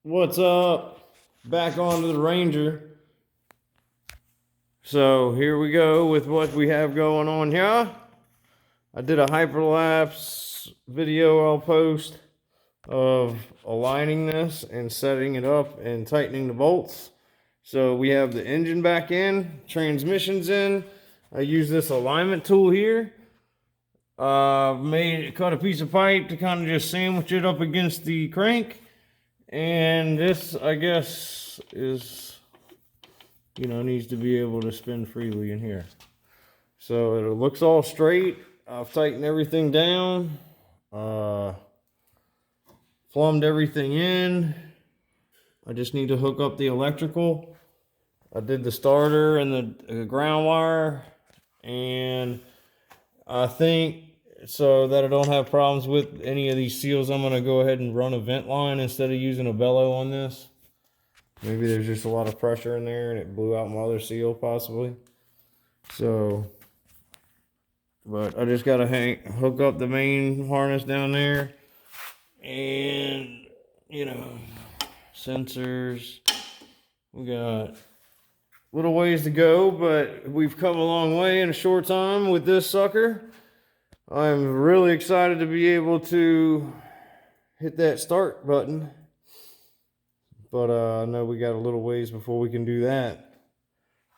What's up? Back onto the Ranger. So here we go with what we have going on here. I did a hyperlapse video I'll post of aligning this and setting it up and tightening the bolts. So we have the engine back in, transmission's in. I use this alignment tool here. Cut a piece of pipe to kind of just sandwich it up against the crank. And this, I guess, is, needs to be able to spin freely in here. So it looks all straight. I've tightened everything down. Plumbed everything in. I just need to hook up the electrical. I did the starter and the ground wire. And I think, so that I don't have problems with any of these seals, I'm going to go ahead and run a vent line instead of using a bellow on this. Maybe there's just a lot of pressure in there and it blew out my other seal possibly. So, but I just got to hook up the main harness down there. And, sensors. We got little ways to go, but we've come a long way in a short time with this sucker. I'm really excited to be able to hit that start button, but I know we got a little ways before we can do that.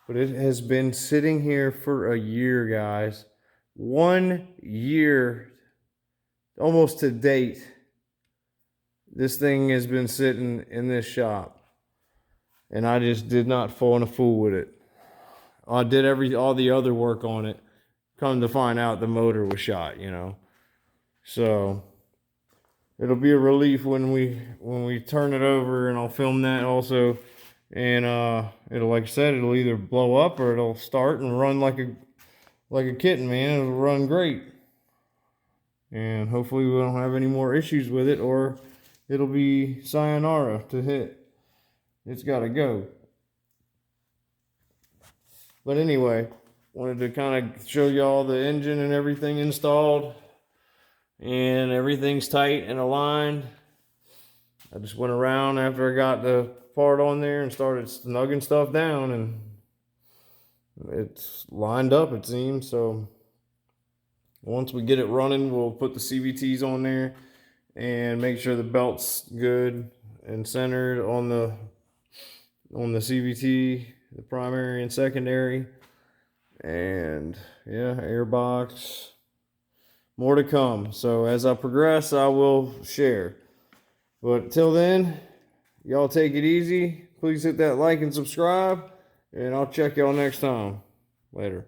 But it has been sitting here for a year, guys. 1 year, almost to date. This thing has been sitting in this shop, and I just did not fall in a fool with it. I did all the other work on it. Come to find out the motor was shot, So it'll be a relief when we turn it over, and I'll film that also. And it'll, like I said, it'll either blow up or it'll start and run like a kitten, man. It'll run great. And hopefully we don't have any more issues with it, or it'll be sayonara to hit. It's gotta go. But anyway, wanted to kind of show y'all the engine and everything installed, and everything's tight and aligned. I just went around after I got the part on there and started snugging stuff down, and it's lined up, it seems. So once we get it running, we'll put the CVTs on there and make sure the belt's good and centered on the CVT, the primary and secondary. And yeah, airbox, more to come. So as I progress, I will share. But till then, y'all take it easy. Please hit that like and subscribe, and I'll check y'all next time. Later.